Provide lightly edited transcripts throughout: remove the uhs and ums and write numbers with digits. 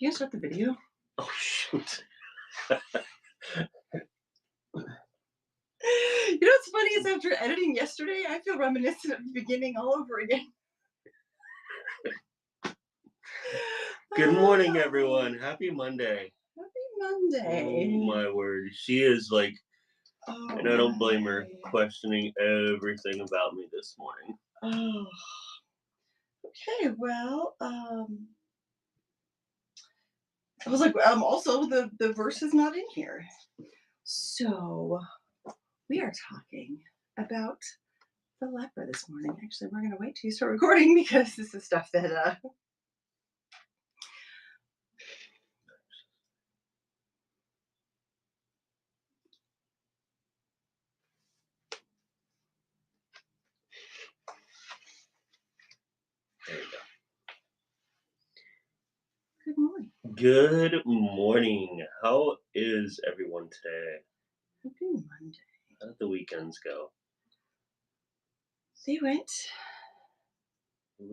You gonna start the video? Oh, shoot. You know what's funny is after editing yesterday, I feel reminiscent of the beginning all over again. Good morning, everyone. Happy Monday. Happy Monday. Oh, my word. She is like, and I don't blame her, my. questioning everything about me this morning. Oh. Okay, well, I was like, also the verse is not in here. So we are talking about the leper this morning. Actually, we're gonna wait till you start recording because this is stuff that There you go. Good morning. Good morning. How is everyone today? Happy Monday. How did the weekends go? They went. What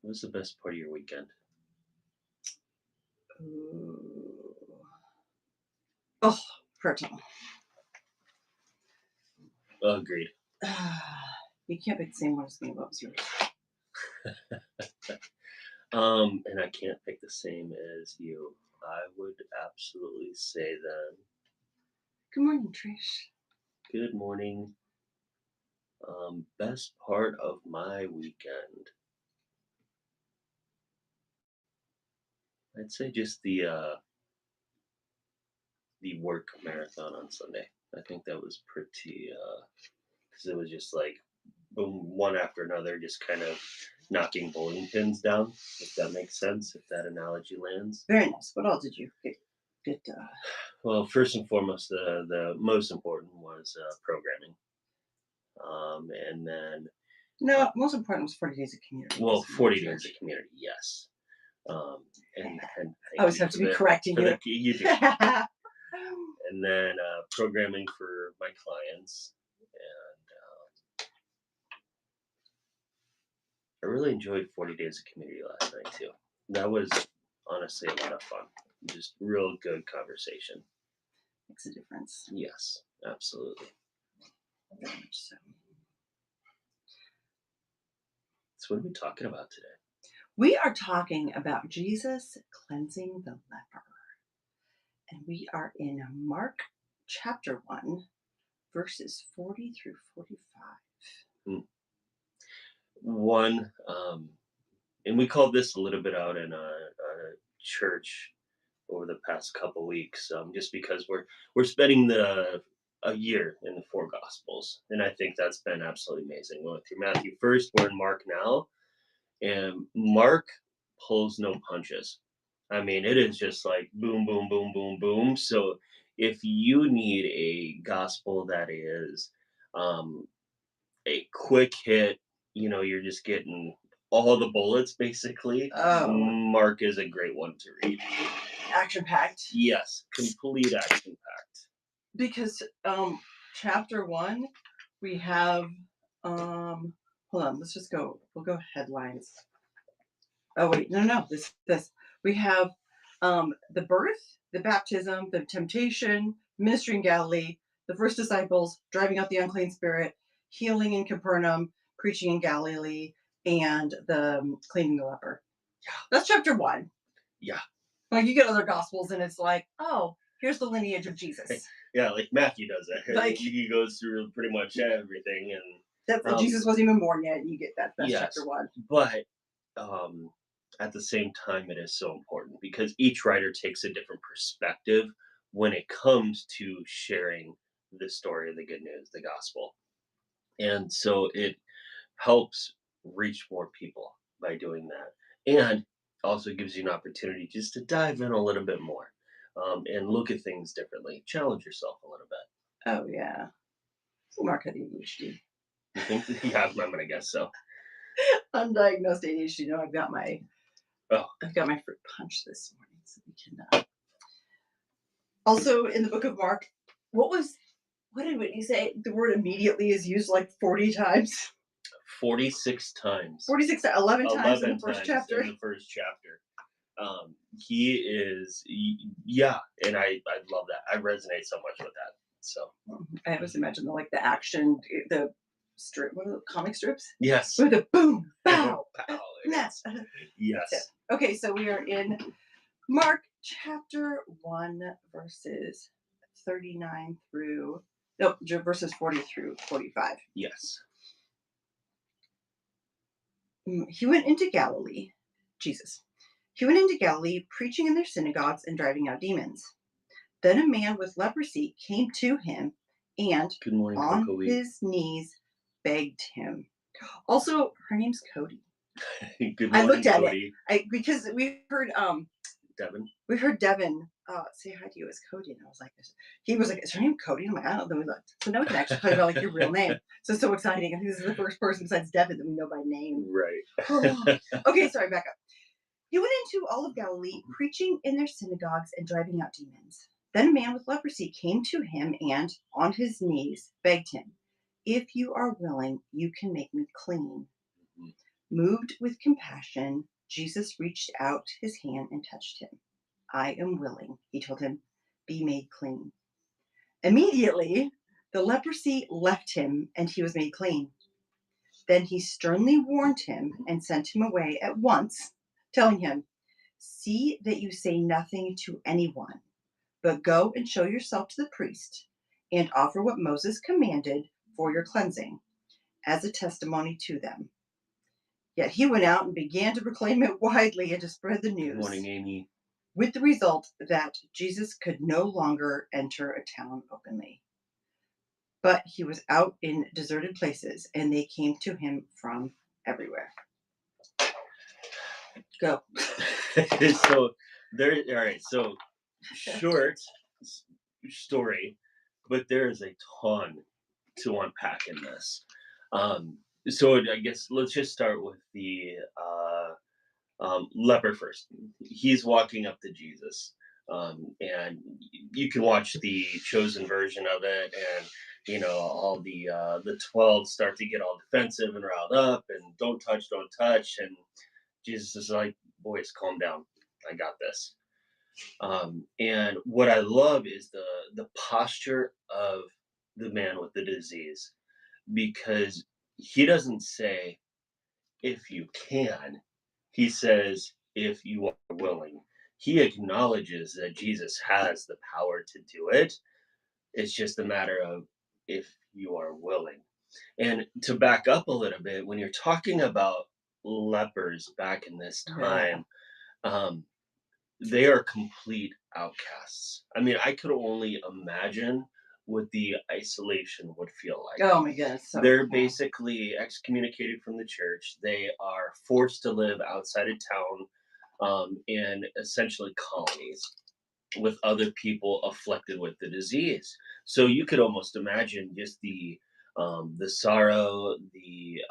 was the best part of your weekend? Oh, personal. Agreed. You can't pick the same one as me. What was yours? And I can't pick the same as you. I would absolutely say then. Good morning, Trish. Good morning. Best part of my weekend. I'd say just the work marathon on Sunday. I think that was pretty because it was just like boom, one after another, just kind of knocking bowling pins down, if that makes sense, if that analogy lands. Very nice. What all did you get? Well, first and foremost, the most important was programming. And then No, most important was 40 Days of Community. well, 40 Days of Community, yes. And I always have to be correcting you. You do. And then programming for my clients. And I really enjoyed 40 Days of Community last night, too. That was honestly a lot of fun. Just real good conversation. Makes a difference. Yes, absolutely. Very much so. So what are we talking about today? We are talking about Jesus cleansing the leper. And we are in Mark chapter 1, verses 40 through 45. One, and we called this a little bit out in a church over the past couple weeks, just because we're spending a year in the four Gospels, and I think that's been absolutely amazing. We went through Matthew first, we're in Mark now, and Mark pulls no punches. I mean, it is just like boom, boom, boom, boom, boom. So if you need a gospel that is a quick hit, you're just getting all the bullets basically. Oh. Mark is a great one to read. Action-packed. Yes, complete action-packed. Because chapter 1, we have hold on, let's just go. We'll go headlines. Oh wait, no. This. We have the birth, the baptism, the temptation, ministry in Galilee, the first disciples, driving out the unclean spirit, healing in Capernaum, preaching in Galilee, and the cleaning the leper. Yeah, that's chapter 1. Yeah. Like you get other gospels and it's like, oh, here's the lineage of Jesus. Yeah, like Matthew does that. Like he goes through pretty much everything, and that's Jesus wasn't even born yet. And you get that. That's yes, chapter 1. But at the same time, it is so important because each writer takes a different perspective when it comes to sharing the story of the good news, the gospel, and so it helps reach more people by doing that, and also gives you an opportunity just to dive in a little bit more. And look at things differently. Challenge yourself a little bit. Oh, yeah. Mark had ADHD. You think? Yeah, I'm going to guess so. Undiagnosed ADHD. No, I've got my fruit punch this morning, so we can. Also, in the book of Mark, what did Whitney say? The word immediately is used like 40 times. 46 times. 11 times in the first chapter. He is, yeah, and I love that. I resonate so much with that. So I always imagine like the action, the strip, what are the comic strips? yes, With a boom, bow, Pow, nah. yes, That's it. yes, Okay, so we are in Mark chapter 1, verses 39 through, no, verses 40 through 45. yes. He went into Galilee, Jesus. He went into Galilee, preaching in their synagogues and driving out demons. Then a man with leprosy came to him and, Good morning, on Coco. his knees, begged him. Also, her name's Cody. Good I looked morning, at it Cody. because Devin. we heard Devin say hi to you as Cody, and I was like, he was like, is her name Cody? And I'm like, I don't know. Then we looked, so now we can actually talk about like your real name. So exciting! I think this is the first person besides Devin that we know by name. Right. Okay, sorry, back up. He went into all of Galilee, preaching in their synagogues and driving out demons. Then a man with leprosy came to him and, on his knees, begged him, if you are willing, you can make me clean. Moved with compassion, Jesus reached out his hand and touched him. I am willing, he told him, be made clean. Immediately, the leprosy left him and he was made clean. Then he sternly warned him and sent him away at once, telling him, see that you say nothing to anyone, but go and show yourself to the priest and offer what Moses commanded for your cleansing as a testimony to them. Yet he went out and began to proclaim it widely and to spread the Good news, morning, Amy. with the result that Jesus could no longer enter a town openly. But he was out in deserted places, and they came to him from everywhere. Go. So there. All right. So short story, but there is a ton to unpack in this. So I guess let's just start with the leper first. He's walking up to Jesus, and you can watch the chosen version of it, and all the 12 start to get all defensive and riled up, and don't touch, and Jesus is like, boys, calm down, I got this. And what I love is the posture of the man with the disease, because he doesn't say if you can, he says if you are willing. He acknowledges that Jesus has the power to do it. It's just a matter of if you are willing. And to back up a little bit, when you're talking about lepers back in this Yeah. time, um, they are complete outcasts. I mean, I could only imagine what the isolation would feel like. Oh my goodness. So They're yeah. basically excommunicated from the church. They are forced to live outside of town, in essentially colonies with other people afflicted with the disease. So you could almost imagine just the sorrow, the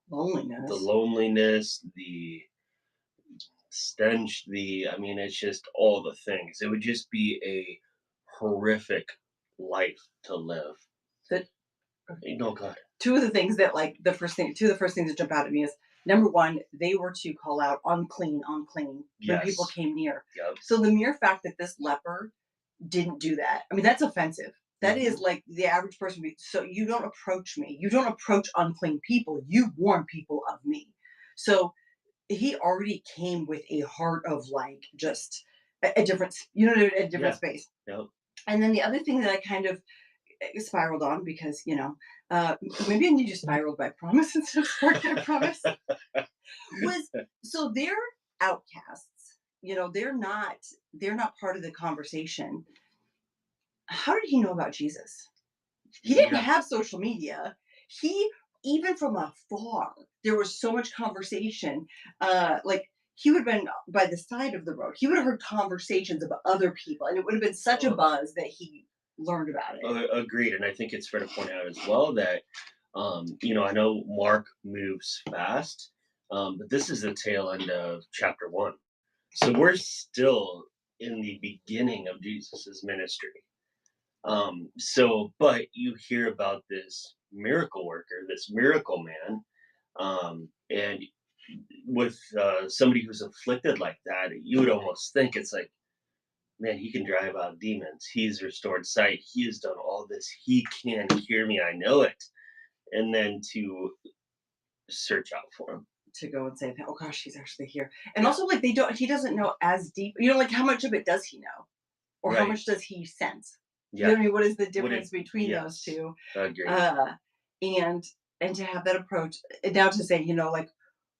Loneliness. loneliness, the stench, I mean, it's just all the things. It would just be a horrific life to live. The No, God. two of the things that like two of the first things that jump out at me is number one, they were to call out unclean, unclean when people Yes. came near. Yep. So the mere fact that this leper didn't do that, I mean, that's offensive. That is Mhm. like the average person. So you don't approach me. You don't approach unclean people. You warn people of me. So he already came with a heart of like just a different, a different Yeah. space. Yep. And then the other thing that I kind of spiraled on because maybe I need to spiral by promise instead of spark by promise was so they're outcasts. They're not part of the conversation. How did he know about Jesus? He didn't Yeah. have social media. He even from afar there was so much conversation. Like he would have been by the side of the road. He would have heard conversations of other people, and it would have been such a Uh, buzz that he learned about it. Agreed, and I think it's fair to point out as well that I know Mark moves fast, but this is the tail end of chapter 1, so we're still in the beginning of Jesus's ministry. But you hear about this miracle worker, this miracle man, and with somebody who's afflicted like that, you would almost think it's like, man, he can drive out demons. He's restored sight. He has done all this. He can hear me. I know it. And then to search out for him. To go and say, oh gosh, he's actually here. And Yeah. also, like, he doesn't know as deep, like, how much of it does he know? Or how Right. much does he sense? You know Yeah. what I mean? What is the Would it? difference between those Yes. two? Agreed. Uh, and to have that approach, and now to say, like,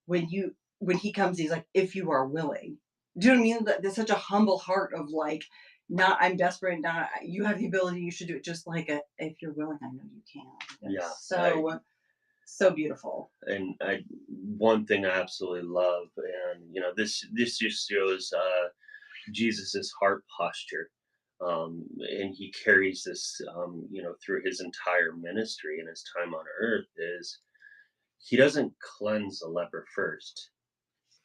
when he comes, he's like, if you are willing. Do you know what I mean? There's such a humble heart of like, not I'm desperate, not you have the ability, you should do it. Just like if you're willing, I know you can. Yeah. It's so beautiful. And one thing I absolutely love, and this just shows Jesus's heart posture, and he carries this, through his entire ministry and his time on earth. Is he doesn't cleanse the leper first;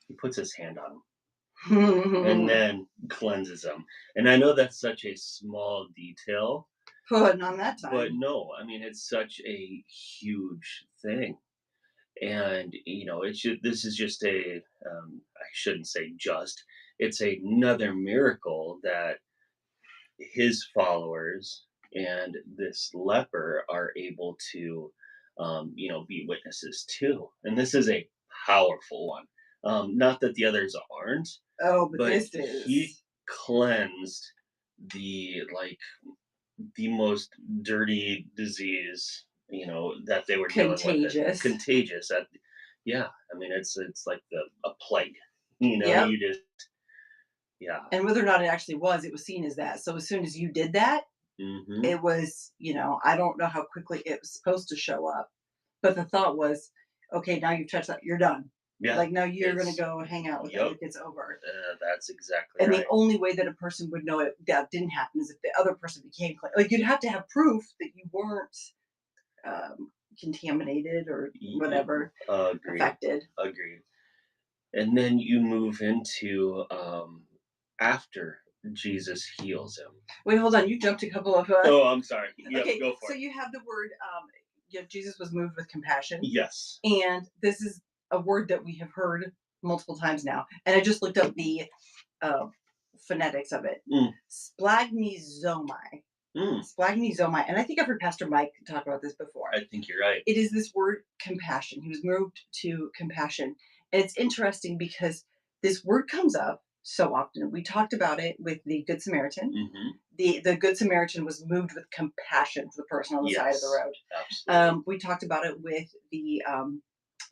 he puts his hand on him and then cleanses him. And I know that's such a small detail, Putting on that but time. no, I mean it's such a huge thing. And this is just I shouldn't say just, it's another miracle that his followers and this leper are able to be witnesses to. And this is a powerful one. Not that the others aren't, Oh, but but this he is cleansed the like the most dirty disease, that they were dealing with. It contagious. contagious. Yeah, I mean it's like a plague. Yep. You just, yeah. And whether or not it actually was, it was seen as that. So as soon as you did that, Hmm. it was, I don't know how quickly it was supposed to show up, but the thought was, okay, now you've touched that, you're done. Yeah, Like, now you're going to it's go hang out with it. yep. Like, it's over. That's exactly And the right. only way that a person would know it that didn't happen is if the other person became clean. Like, you'd have to have proof that you weren't contaminated or whatever, Agreed. affected. Agreed. And then you move into after Jesus heals him. Wait, hold on. You jumped a couple of. Oh, I'm sorry. Yep, Okay, go so for it. you have the word. Jesus was moved with compassion. Yes. And this is a word that we have heard multiple times now. And I just looked up the uh, phonetics of it. Mm, Splagmizomai. mm, Splagmizomai. And I think I've heard Pastor Mike talk about this before. I think you're right. It is this word compassion. He was moved to compassion. And it's interesting because this word comes up so often. We talked about it with the Good Samaritan. Hmm. The Good Samaritan was moved with compassion for the person on the side of the Yes, road. absolutely. We talked about it with the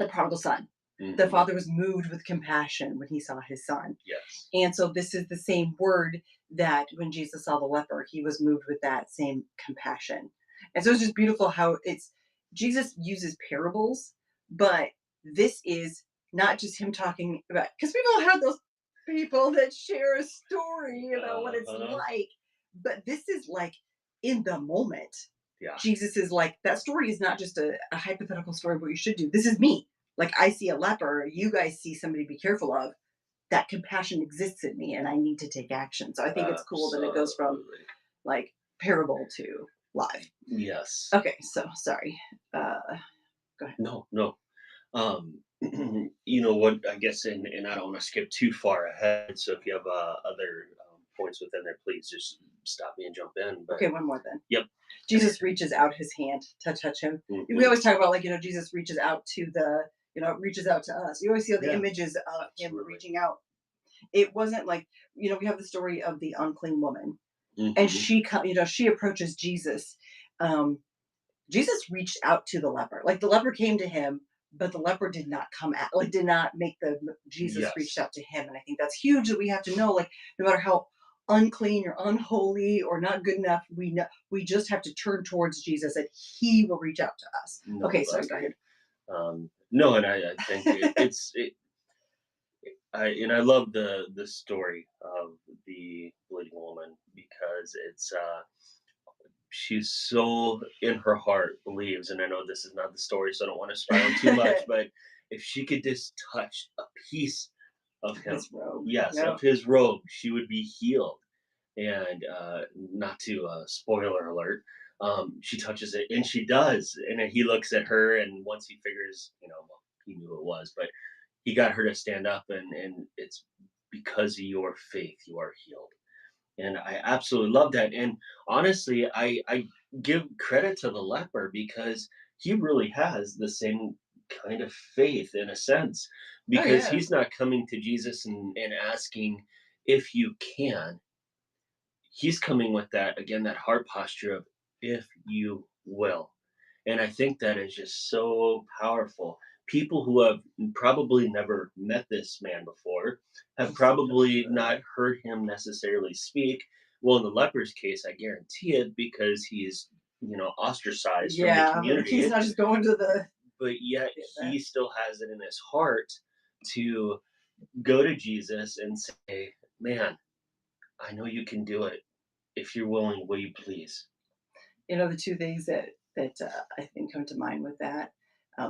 prodigal son. The Hmm. father was moved with compassion when he saw his son. Yes. And so this is the same word that when Jesus saw the leper, he was moved with that same compassion. And so it's just beautiful how it's Jesus uses parables, but this is not just him talking about, because we've all had those people that share a story about what it's Uh-huh. like, but this is like in the moment. Yeah. Jesus is like, that story is not just a hypothetical story of what you should do. This is me. Like, I see a leper, you guys see somebody to be careful of. That compassion exists in me and I need to take action. So I think it's cool that it goes from Absolutely. like parable to live. Yes. Okay, so sorry. Go ahead. No, no. You know what? I guess, and I don't want to skip too far ahead. So if you have other points within there, please just stop me and jump in. But Okay, one more then. yep. Jesus reaches out his hand to touch him. We Hmm. always talk about, like, Jesus reaches out to reaches out to us. You always see all the Yeah, images of him absolutely. reaching out. It wasn't like, we have the story of the unclean woman, and Hmm. she approaches Jesus. Um, Jesus reached out to the leper. Like, the leper came to him, but the leper did not come at, like, did not make the Jesus reached Yes. out to him. And I think that's huge, that we have to know, like, no matter how unclean or unholy or not good enough, we just have to turn towards Jesus and he will reach out to us. No, Okay, I sorry, go agree. ahead. No, and I think I love the story of the bleeding woman because it's she's so in her heart believes, and I know this is not the story, so I don't want to spiral too much, but if she could just touch a piece of him, His robe. yes, Yeah. of his robe, she would be healed. And not to spoiler alert, she touches it and she does, and then he looks at her, and once he figures, well, he knew it was, but he got her to stand up, and it's because of your faith you are healed. And I absolutely love that. And honestly, I give credit to the leper because he really has the same kind of faith in a sense, Oh because yeah. he's not coming to Jesus and asking if you can. He's coming with that again, that heart posture of if you will. And I think that is just so powerful. People who have probably never met this man before have probably not heard him necessarily speak. Well, in the leper's case, I guarantee it, because he's, ostracized from the Yeah, he's community, not just going to the but yet that. he still has it in his heart to go to Jesus and say, "Man, I know you can do it. If you're willing, will you please?" The two things that I think come to mind with that,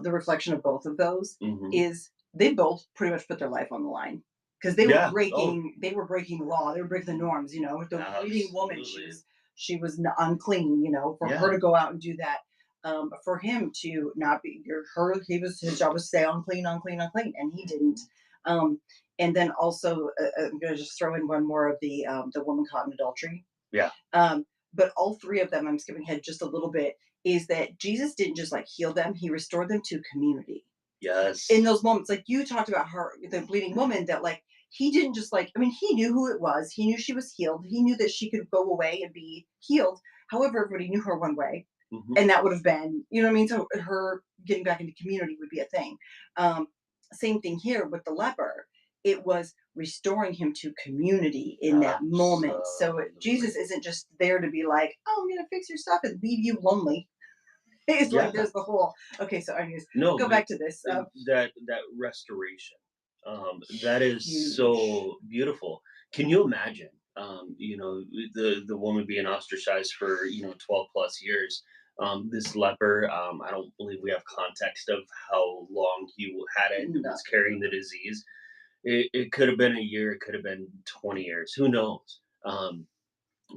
the reflection of both of those Hmm. is they both pretty much put their life on the line because they were Yeah. Oh, breaking law, they were breaking the norms. The bleeding woman, absolutely. unclean. For her Yeah. to go out and do that, for him to not be his job was to say unclean, unclean, unclean, and he didn't. Mhm. Um, and then also, I'm going to just throw in one more of the woman caught in adultery. Yeah. Um, but all three of them, I'm skipping ahead just a little bit, is that Jesus didn't just like heal them, he restored them to community. In Yes. those moments, like you talked about her, the bleeding woman, that like he didn't just like, I mean, he knew who it was, he knew she was healed, he knew that she could go away and be healed. However, everybody knew her one way, Hmm. and that would have been, you know what I mean? So her getting back into community would be a thing. Um, Same thing here with the leper. It was restoring him to community in that moment. So Absolutely. Jesus isn't just there to be like, "Oh, I'm gonna fix your stuff and leave you lonely." It's like Yeah. there's the whole. Okay, so anyways, No, go but back to this. that restoration, that is Huge. so beautiful. Can you imagine, the woman being ostracized for 12 plus years? This leper, I don't believe we have context of how long he had it, was Nothing. carrying the disease. It could have been a year, it could have been 20 years, who knows?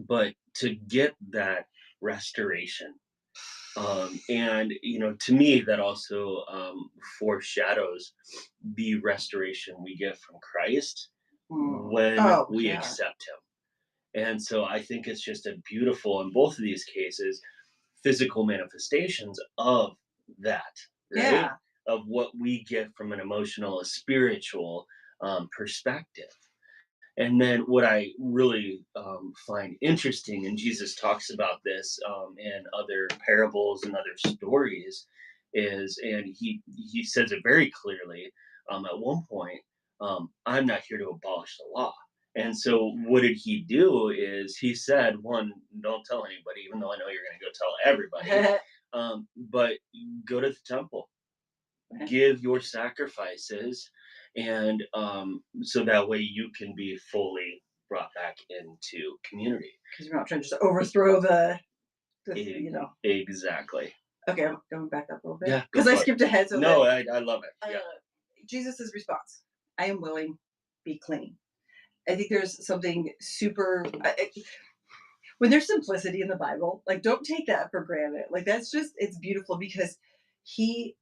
But to get that restoration, and to me that also foreshadows the restoration we get from Christ when Oh we yeah, accept him. And so I think it's just a beautiful, in both of these cases, physical manifestations of that, right? yeah. Of what we get from an emotional, a spiritual perspective. And then what I really find interesting, and Jesus talks about this in other parables and other stories, is, and he says it very clearly at one point, I'm not here to abolish the law. And so what did he do is he said, one, don't tell anybody, even though I know you're going to go tell everybody, but go to the temple, give your sacrifices, and so that way you can be fully brought back into community. Because we're not trying to just overthrow the E- you know. exactly. Okay, I'm going back up a little bit Yeah, go because I for it. skipped ahead. So No, that I love it. uh, Yeah. Jesus' response, "I am willing, be clean." I think there's something super when there's simplicity in the Bible. Like, don't take that for granted. Like, that's just it's beautiful because he,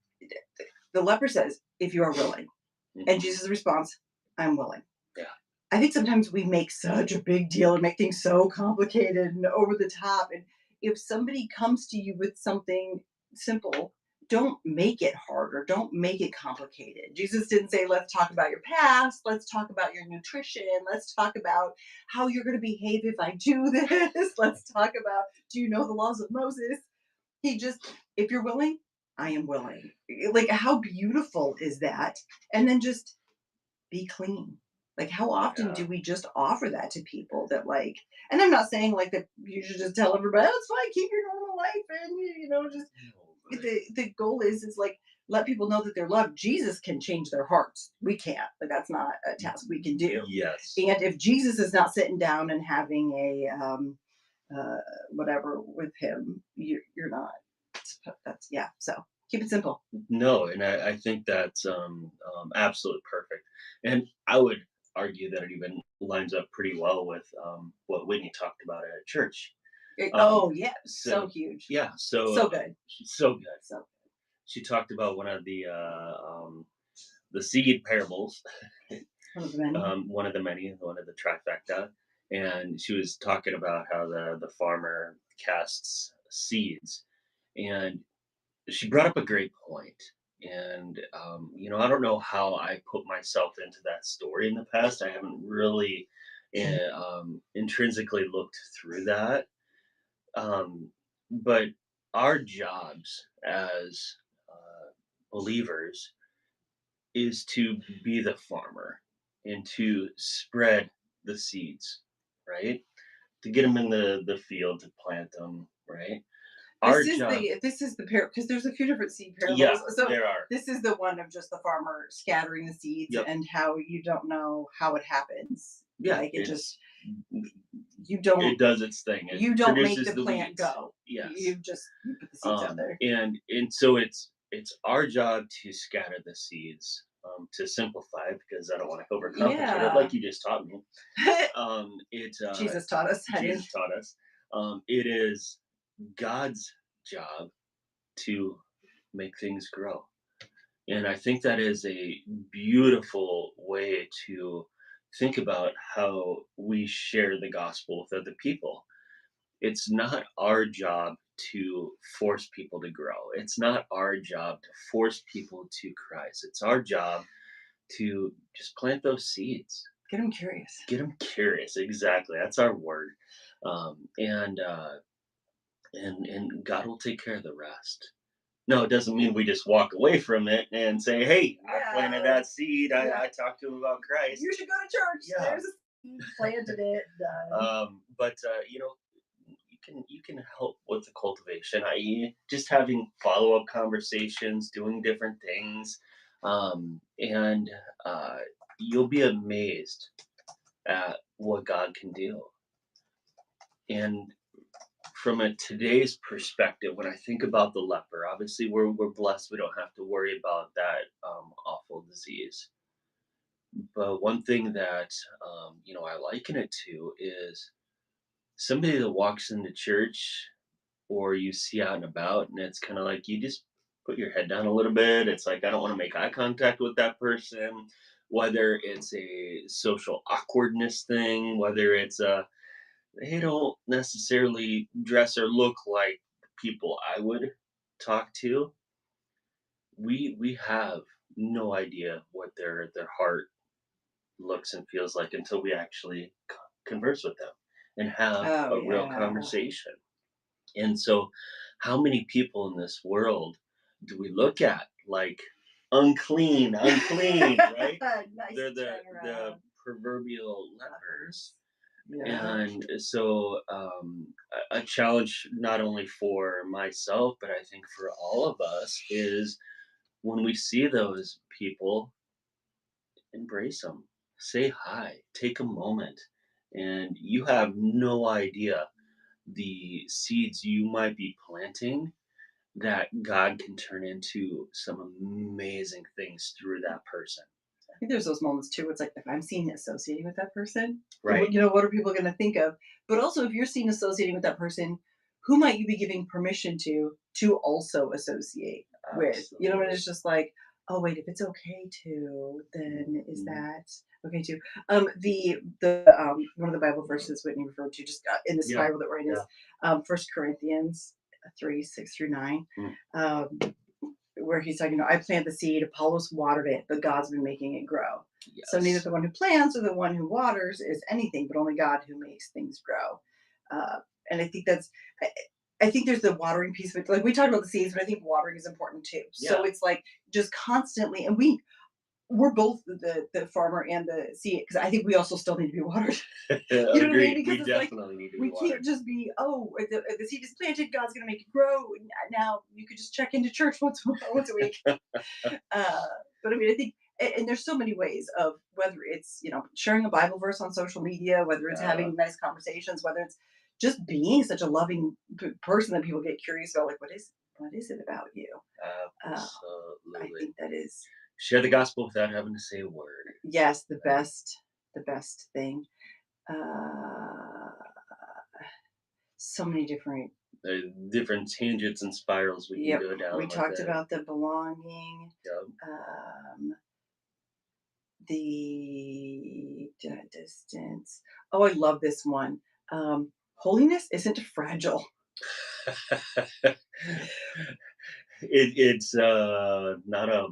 the leper says, "If you are willing," and Hmm. Jesus' response, "I'm willing." Yeah. I think sometimes we make such a big deal and make things so complicated and over the top. And if somebody comes to you with something simple, don't make it harder. Don't make it complicated. Jesus didn't say, let's talk about your past. Let's talk about your nutrition. Let's talk about how you're going to behave if I do this. Let's talk about, do you know the laws of Moses? He just, if you're willing, I am willing. Like, how beautiful is that? And then just be clean. Like, how often Yeah. do we just offer that to people that like, and I'm not saying like that you should just tell everybody, oh, it's fine, keep your normal life and just No, but the goal is like let people know that they're loved. Jesus can change their hearts. We can't. Like that's not a task we can do. yes. And if Jesus is not sitting down and having a uh whatever with him, you're not. That's yeah. So keep it simple. No, and I think that's absolutely perfect. And I would argue that it even lines up pretty well with what Whitney talked about at church. Um, Oh yeah, so so huge, yeah, so so good, so good. so She talked about one of the seed parables, One of the many. one of the many, one of the trifecta, and she was talking about how the farmer casts seeds, and she brought up a great point. And I don't know how I put myself into that story in the past. I haven't really intrinsically looked through that, um, but our jobs as believers is to be the farmer and to spread the seeds, right? To get them in the field to plant them, right? Our job, This is the parable because there's a few different seed yeah, parables. So there are, this is the one of just the farmer scattering the seeds yep, and how you don't know how it happens. yeah, Like it just it's you don't it does its thing. It you don't make produces the the plant weeds. go. Yes. You put the seeds out there. And so it's our job to scatter the seeds, to simplify because I don't want to overcomplicate it, Yeah. like you just taught me. It Jesus taught us. I didn't. Jesus taught us. It is God's job to make things grow, and I think that is a beautiful way to think about how we share the gospel with other people. It's not our job to force people to grow. It's not our job to force people to Christ. It's our job to just plant those seeds. Get them curious. Get them curious. Exactly. That's our word. And God will take care of the rest. No, it doesn't mean we just walk away from it and say, "Hey, I planted Yeah. that seed. Yeah. I talked to him about Christ." You should go to church. Yeah. There's a seed. Planted it. Done. But you can help with the cultivation, i.e., just having follow up conversations, doing different things, and uh, you'll be amazed at what God can do. And from a today's perspective, when I think about the leper, obviously we're blessed; we don't have to worry about that awful disease. But one thing that I liken it to is somebody that walks into church or you see out and about, and it's kind of like you just put your head down a little bit. It's like I don't want to make eye contact with that person, whether it's a social awkwardness thing, whether it's a they don't necessarily dress or look like people I would talk to. We have no idea what their heart looks and feels like until we actually converse with them and have Oh a real yeah. conversation. And so, how many people in this world do we look at like unclean, unclean, right? Nice They're the turnaround. proverbial lepers. Lepers. Yeah. And so, a challenge not only for myself, but I think for all of us is when we see those people, embrace them, say hi, take a moment, and you have no idea the seeds you might be planting that God can turn into some amazing things through that person. I think there's those moments too. It's like if I'm seen associating with that person, Right. what are people going to think of? But also, if you're seen associating with that person, who might you be giving permission to also associate with? And Absolutely. it's just like, oh wait, if it's okay to, then is Mhm. that okay too? The one of the Bible verses Whitney referred to just in the Yeah. spiral that we're in is Yeah. 1 Corinthians 3:6 through 9. Mm. Um, where he's like, I planted the seed, Apollos watered it, but God's been making it grow. So neither Yes. the one who plants or the one who waters is anything, but only God who makes things grow. Uh, and I think I, I think there's the watering piece of it. Like we talked about the seeds, but I think watering is important too. So Yeah. it's like just constantly, and we're both the farmer and the seed because I think we also still need to be watered. You know what I mean? Agreed. Because We it's like definitely need to be we can't watered. just be the seed is planted, God's going to make it grow. Now you could just check into church once a week. Uh, but I mean, I think, and there's so many ways of whether it's sharing a Bible verse on social media, whether it's Uh, having nice conversations, whether it's just being such a loving person that people get curious about, like what is it about you? Uh, I Absolutely. think that is Share the gospel without having to say a word. yes Right? the best thing. Uh, so many different. The different tangents and spirals we can Yep, go we down with talked it. about the belonging. Yep. Um, the distance. Oh, I love this one. Holiness isn't fragile. It's not a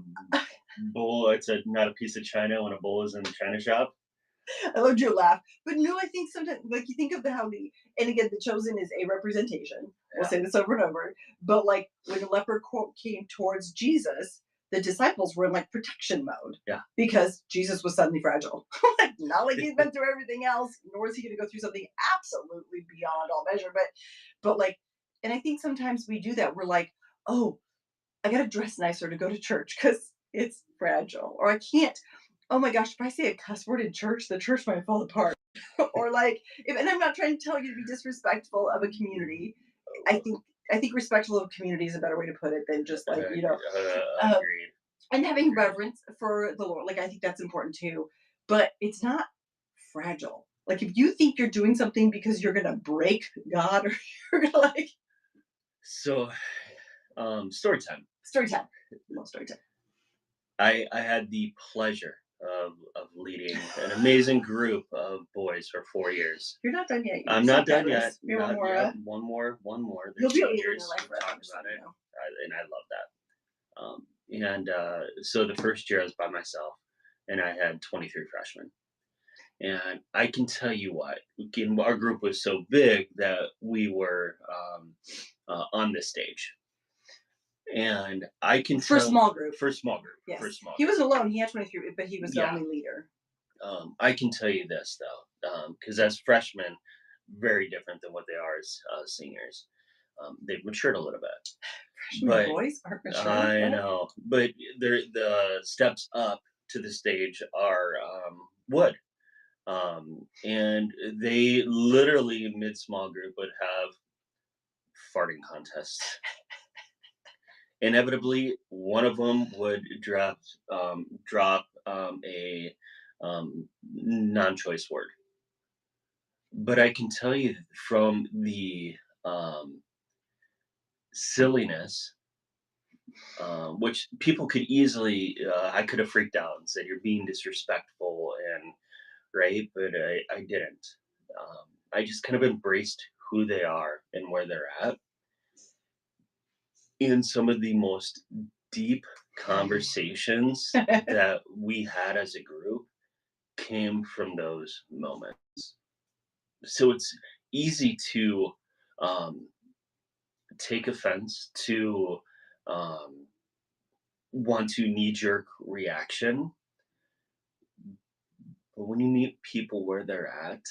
bowl. It's not a piece of china when a bowl is in the china shop. I loved your laugh. But no, I think sometimes, like, you think of the how the, and again, the chosen is a representation. We'll Yeah. say this over and over. But like when the leper quote came towards Jesus, the disciples were in like protection mode Yeah. because Jesus was suddenly fragile. Like, not like he's been through everything else, nor is he going to go through something absolutely beyond all measure. But like, and I think sometimes we do that. We're like, oh, I got to dress nicer to go to church because it's fragile, or I can't. Oh my gosh, if I say a cuss word in church, the church might fall apart. Or like, if, and I'm not trying to tell you to be disrespectful of a community. I think I think respectful of community is a better way to put it than just like uh, Agreed. and having Agreed. reverence for the Lord. Like I think that's important too. But it's not fragile. Like if you think you're doing something because you're gonna break God or you're gonna like So, story time. story time. Love story time. I had the pleasure of leading an amazing group of boys for 4 years. You're not done yet. I'm You're so not done yet. generous. You want Not more? yet. One more. One more. You'll There's be a leader in seniors. your life We'll forever. talk So about you it, know. and I love that. So the first year I was by myself, and I had 23 freshmen. And I can tell you what, again, our group was so big that we were on this stage, and I can For a tell small group. for a small group, Yes. for a small He group. was alone. He had 23, but he was the Yeah. only leader. I can tell you this though, because as freshmen, very different than what they are as seniors. They've matured a little bit, Freshman but boys aren't mature. I What? know, but the steps up to the stage are wood. And they literally mid small group would have farting contests. Inevitably, one of them would drop a non-choice word. But I can tell you from the um, silliness, which people could easily, I could have freaked out and said you're being disrespectful and right, but I didn't. I just kind of embraced who they are and where they're at. In some of the most deep conversations that we had as a group came from those moments. So it's easy to um, take offense to um, want to knee jerk reaction. But when you meet people where they're at,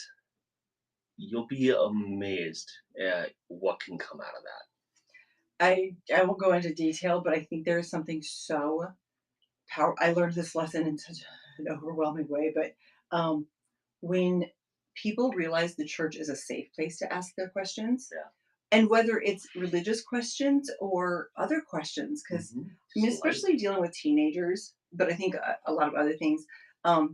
you'll be amazed at what can come out of that. I won't go into detail, but I think there is something so power. I learned this lesson in such an overwhelming way, but um, when people realize the church is a safe place to ask their questions, Yeah. and whether it's religious questions or other questions, because I mean, Just light. especially dealing with teenagers, but I think a lot of other things, um,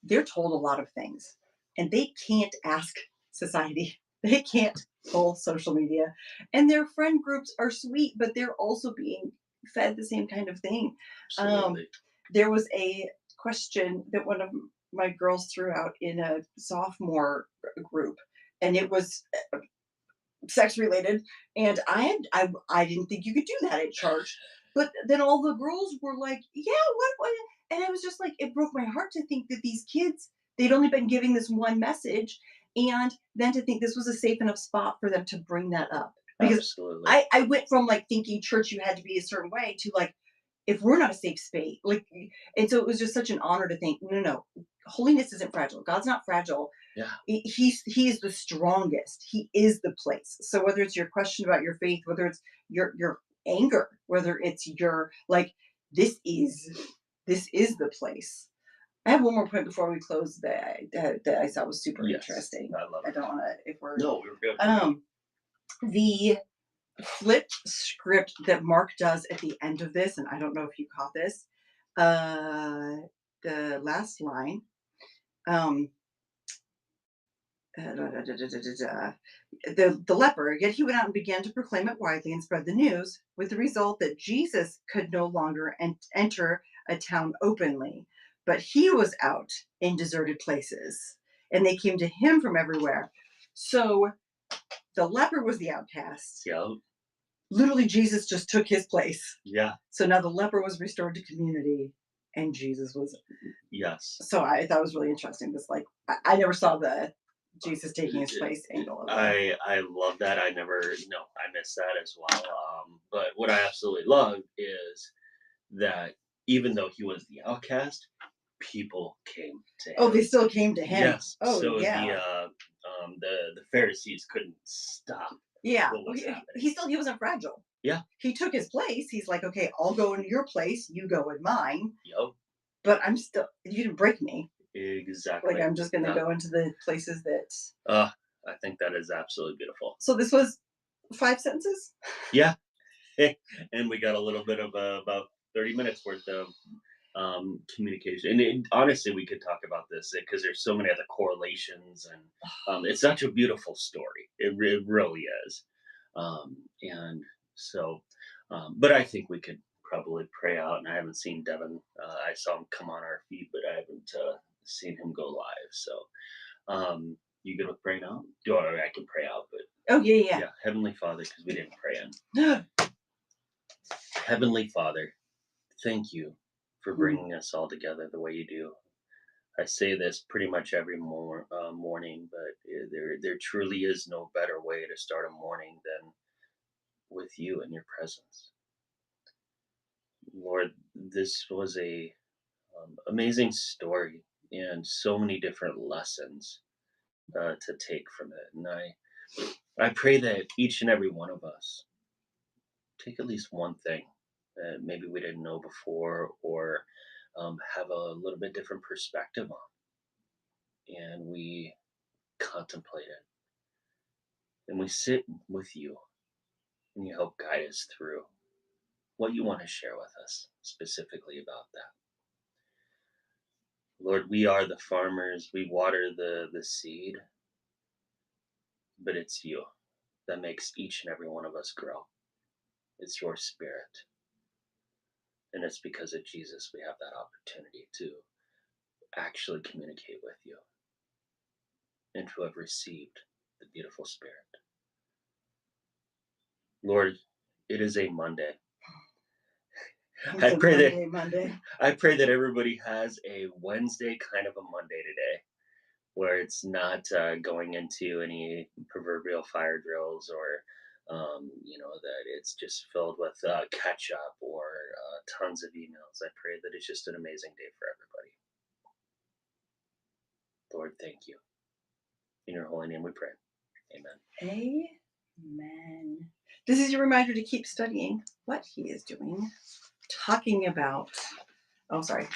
they're told a lot of things, and they can't ask society. They can't pull social media, and their friend groups are sweet, but they're also being fed the same kind of thing. Um, Absolutely. there was a question that one of my girls threw out in a sophomore group, and it was sex related, and I didn't think you could do that at church, but then all the girls were like, yeah, what, and I was just like, it broke my heart to think that these kids, they'd only been giving this one message, and then to think this was a safe enough spot for them to bring that up, because Absolutely. I went from like thinking church you had to be a certain way to like, if we're not a safe space, like, and so it was just such an honor to think, no, no, holiness isn't fragile, God's not fragile, Yeah. He's the strongest. He is the place. So whether it's your question about your faith, whether it's your anger, whether it's your like, this is this is the place. I have one more point before we close that I thought was super Yes. interesting. I love I it. don't want to if we're No, we were good. the flip script that Mark does at the end of this, and I don't know if you caught this. The last line. Um, the leper, yet he went out and began to proclaim it widely and spread the news, with the result that Jesus could no longer enter a town openly, but he was out in deserted places, and they came to him from everywhere. So the leper was the outcast. Yeah. Literally, Jesus just took his place. Yeah. So now the leper was restored to community, and Jesus was. Yes. So I thought it was really interesting. This like I never saw the Jesus taking his place angle of that. I love that. I never, I miss that as well. But what I absolutely love is that even though he was the outcast, people came to Oh, him. they still came to him. Yes. Oh So yeah. the Pharisees couldn't stop Yeah. what was happening. He wasn't fragile. Yeah. He took his place. He's like, okay, I'll go in your place, you go in mine. Yep. But I'm still you didn't break me. Exactly. Like I'm just gonna No. go into the places that I think that is absolutely beautiful. so this was 5 sentences? Yeah. And we got a little bit of about 30 minutes worth of communication. And honestly, we could talk about this because there's so many other correlations, and it's such a beautiful story. It really is. And so, but I think we could probably pray out. And I haven't seen Devin. I saw him come on our feed, but I haven't seen him go live. So, you good with praying out? I can pray out, but Oh yeah. yeah, Heavenly Father, because we didn't pray in. Heavenly Father, thank you for bringing us all together the way you do. I say this pretty much every morning, but there truly is no better way to start a morning than with you and your presence. Lord, this was a amazing story and so many different lessons to take from it. And I pray that each and every one of us take at least one thing that maybe we didn't know before, or have a little bit different perspective on, and we contemplate it, and we sit with you, and you help guide us through what you want to share with us specifically about that. Lord, we are the farmers, we water the seed, but it's you that makes each and every one of us grow. It's your spirit. And it's because of Jesus we have that opportunity to actually communicate with you and to have received the beautiful spirit. Lord, it is a Monday. Monday. I pray that everybody has a Wednesday kind of a Monday today, where it's not going into any proverbial fire drills, or that it's just filled with catch up, or tons of emails. I pray that it's just an amazing day for everybody. Lord, thank you. In your holy name we pray. Amen. Amen. This is your reminder to keep studying what he is doing. Talking about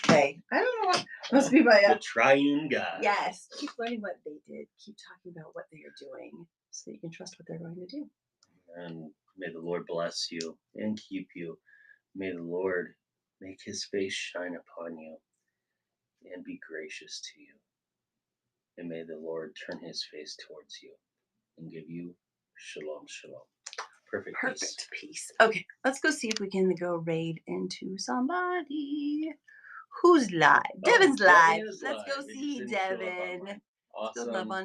they. I don't know what must be my the triune God. Yes. Keep learning what they did. Keep talking about what they are doing so you can trust what they're going to do. And may the Lord bless you and keep you. May the Lord make his face shine upon you and be gracious to you. And may the Lord turn his face towards you and give you shalom, shalom. Perfect peace. Okay, let's go see if we can go raid into somebody. Who's live? Devin's live. Let's go see Devin. Awesome. Let's go love on